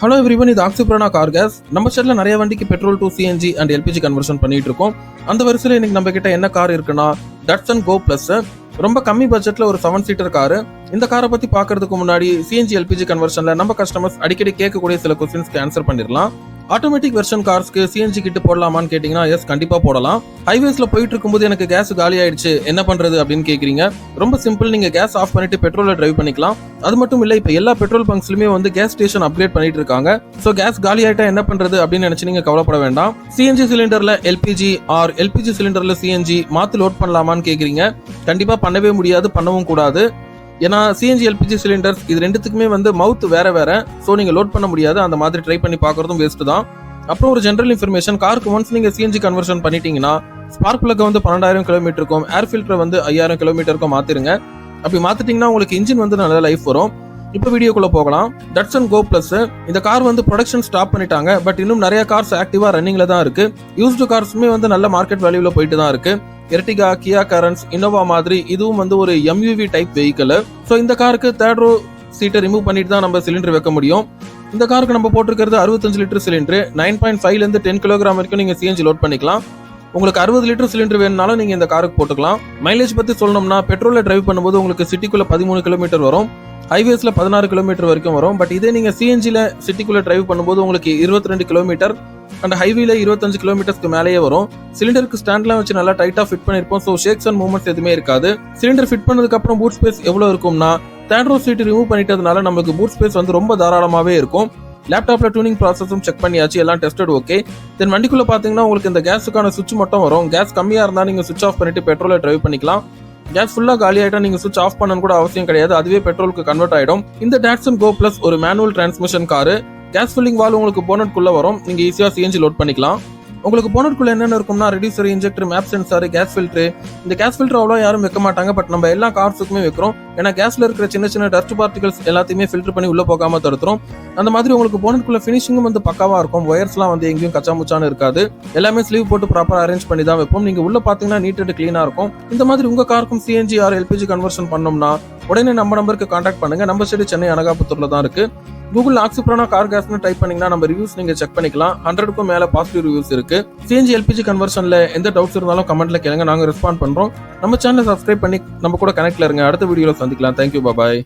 Hello everyone, இது ஆக்சிபிரானா car case. நம்ம சைட்ல நிறைய வண்டிக்கு petrol to CNG and LPG conversion பண்ணிட்டு இருக்கோம். அந்த வரிசையில் இன்னைக்கு நம்ம கிட்ட என்ன கார் இருக்குன்னா டட்சன் கோ பிளஸ். ரொம்ப கம்மி பட்ஜெட்ல ஒரு 7 சீட்டர் காரு. இந்த காரை பத்தி பாக்குறதுக்கு முன்னாடி சிஎன்ஜி எல்பிஜி கன்வர்ஷன்ல நம்ம கஸ்டமர்ஸ் அடிக்கடி கேட்கக்கூடிய சில கொஸ்டின்ஸ்க்கு ஆன்சர் பண்ணிடலாம். ஆட்டோமேட்டிக் வெர்ஷன் கார்ஸ்க்கு சிஎன்ஜி கிட்ட போடலாமான்னு கேட்டீங்கன்னா எஸ், கண்டிப்பா போடலாம். ஹைவேஸ்ல போயிட்டு இருக்கும்போது எனக்கு கேஸ் காலி ஆயிடுச்சு, என்ன பண்றது அப்படின்னு கேக்குறீங்க. ரொம்ப சிம்பிள், நீங்க கேஸ் ஆஃப் பண்ணிட்டு பெட்ரோல டிரைவ் பண்ணிக்கலாம். அது மட்டும் இல்ல, இப்ப எல்லா பெட்ரோல் பங்க்ஸ்லயுமே வந்து கேஸ் ஸ்டேஷன் அப்கிரேட் பண்ணிட்டு இருக்காங்க. சோ கேஸ் காலி ஆயிட்டா என்ன பண்றது அப்படின்னு நினைச்சு நீங்க கவலைப்பட வேண்டாம். சிஎன்ஜி சிலிண்டர்ல எல்பிஜி ஆர் எல்பிஜி சிலிண்டர்ல சிஎன்ஜி மாத்து லோட் பண்ணலாமான்னு கேக்குறீங்க. கண்டிப்பா பண்ணவே முடியாது, பண்ணவும் கூடாது. ஏன்னா சிஎன்ஜி எல்பிஜி சிலிண்டர்ஸ் இது ரெண்டுத்துக்குமே வந்து மவுத் வேற வேற. ஸோ நீங்க லோட் பண்ண முடியாது. அந்த மாதிரி ட்ரை பண்ணி பார்க்கறதும் வேஸ்ட் தான். அப்புறம் ஒரு ஜென்ரல் இன்ஃபர்மேஷன், காருக்கு ஒன்ஸ் நீங்க சிஎன்ஜி கன்வர்ஷன் பண்ணிட்டீங்கன்னா ஸ்பார்க் பிளக் வந்து 12,000 கிலோமீட்டருக்கும் ஏர் ஃபில்டர் வந்து 5,000 கிலோமீட்டருக்கும் மாத்திருங்க. அப்படி மாத்திட்டீங்கன்னா உங்களுக்கு இன்ஜின் வந்து நல்ல லைஃப் வரும். இப்போ வீடியோக்குள்ள போகலாம். டட்சன் கோ பிளஸ் இந்த கார் வந்து ப்ரொடக்ஷன் ஸ்டாப் பண்ணிட்டாங்க. பட் இன்னும் நிறைய கார்ஸ் ஆக்டிவா ரன்னிங்ல தான் இருக்கு. யூஸ்டு கார்ஸுமே வந்து நல்ல மார்க்கெட் வேல்யூல போயிட்டு தான் இருக்கு. எர்டிகா, கியா கரன்ஸ், இன்னோவா மாதிரி இதுவும் வந்து ஒரு எம்யூவி டைப் வெஹிக்கிள். ஸோ இந்த காருக்கு தேர்ட் ரோ சீட்டை ரிமூவ் பண்ணிட்டு தான் நம்ம சிலிண்டர் வைக்க முடியும். இந்த காருக்கு நம்ம போட்டிருக்கிறது 65 லிட்டர் சிலிண்டர். 9.5 இருந்து 10 கிலோகிராம் வரைக்கும் நீங்க சிஎன்ஜி லோட் பண்ணிக்கலாம். உங்களுக்கு 60 லிட்டர் சிலிண்டர் வேணும்னாலும் நீங்க இந்த காருக்கு போட்டுக்கலாம். மைலேஜ் பத்தி சொல்லணும்னா பெட்ரோல டிரைவ் பண்ணும்போது உங்களுக்கு சிட்டிக்குள்ள 13 கிலோமீட்டர் வரும், ஹைவேஸ்ல 16 கிலோமீட்டர் வரைக்கும் வரும். பட் இதே நீங்க சிஎன்ஜில சிட்டிக்குள்ள டிரைவ் பண்ணும்போது உங்களுக்கு 22 கிலோமீட்டர் அண்ட் ஹைவேல 25 கிலோமீட்டர்ஸ்க்கு மேலேயே வரும். சிலிண்டருக்கு ஸ்டாண்ட்லாம் வச்சு நல்லா டைட்டா ஃபிட் பண்ணிருப்போம். ஸோ ஷேக்ஸ் அண்ட் மூவ்மெண்ட்ஸ் எதுவுமே இருக்காது. சிலிண்டர் ஃபிட் பண்ணதுக்கு அப்புறம் பூட் ஸ்பேஸ் எவ்வளவு இருக்கும்னா, தேர்ட் ரோ சீட் ரிமூவ் பண்ணிட்டதுனால நமக்கு பூட் ஸ்பேஸ் வந்து ரொம்ப தாராளமாவே இருக்கும். லேப்டாப்ல டியூனிங் ப்ராசஸும் செக் பண்ணியாச்சு, எல்லாம் டெஸ்டட் ஓகே. தென் வண்டிக்குள்ள பாத்தீங்கன்னா உங்களுக்கு இந்த கேஸுக்கான சுவிட்ச் மட்டும் வரும். கேஸ் கம்மியா இருந்தா நீங்க சுவிட்ச் ஆஃப் பண்ணிட்டு பெட்ரோலை டிரைவ் பண்ணிக்கலாம். கேஸ் ஃபுல்லா காலி ஆயிட்டா நீங்க சுவிட்ச் ஆஃப் பண்ணணும் கூட அவசியம் கிடையாது, அதுவே பெட்ரோலுக்கு கன்வெர்ட் ஆயிடும். இந்த டாட்சன் கோ பிளஸ் ஒரு manual transmission car. Gas filling valve உங்களுக்கு போனட்குள்ள வரும். நீங்க ஈஸியா சிஎன்ஜி லோட் பண்ணிக்கலாம். உங்களுக்கு போனட்குள்ள என்னென்ன இருக்கும்னா reducer, injector, map sensor, gas filter. இந்த கேஸ் ஃபில்டர் அவ்வளோ யாரும் வைக்க மாட்டாங்க. பட் நம்ம எல்லா கார்ஸுக்குமே வைக்கிறோம். ஏன்னா கேஸ்ல இருக்கிற சின்ன சின்ன டஸ்ட் பார்ட்டிகல்ஸ் எல்லாத்தையுமே ஃபில்டர் பண்ணி உள்ள போகாம தடுத்துரும். அந்த மாதிரி உங்களுக்கு போனட்குள்ள ஃபினிஷிங்கும் வந்து பக்காவா இருக்கும். ஒயர்ஸ்லாம் வந்து எங்கேயும் கச்சாமுச்சான்னு இருக்காது. எல்லாமே ஸ்லீவ் போட்டு ப்ராப்பரா அரேஞ்ச் பண்ணி தான் வைப்போம். நீங்க உள்ள பாத்தீங்கன்னா நீட் அண்ட் கிளீனா இருக்கும். இந்த மாதிரி உங்க காருக்கும் சிஎன்ஜி ஆர் எல்பிஜி கன்வர்ஷன் பண்ணோம்னா உடனே நம்ம நம்பருக்கு கான்டாக்ட் பண்ணுங்க. நம்ம சைடு சென்னை அனகாபுத்தூர்ல தான் இருக்கு. கூகுள் ஆக்சிபிரானா கார் கேஸ்னு டைப் பண்ணீங்கன்னா நம்ம ரிவ்யூஸ் நீங்க செக் பண்ணிக்கலாம். 100க்கும் மேல பாசிட்டிவ் ரிவ்யூஸ் இருக்கு. சிஎன்ஜி எல்பிஜி கன்வர்ஷன்ல எந்த டவுட்ஸ் இருந்தாலும் கமெண்ட்ல கேளுங்க, நாங்க ரெஸ்பாண்ட் பண்றோம். நம்ம சேனலை சப்ஸ்கிரைப் பண்ணி நம்ம கூட கனெக்ட்ல இருங்க. அடுத்த வீடியோல சந்திக்கலாம். தேங்க்யூ, பாய்.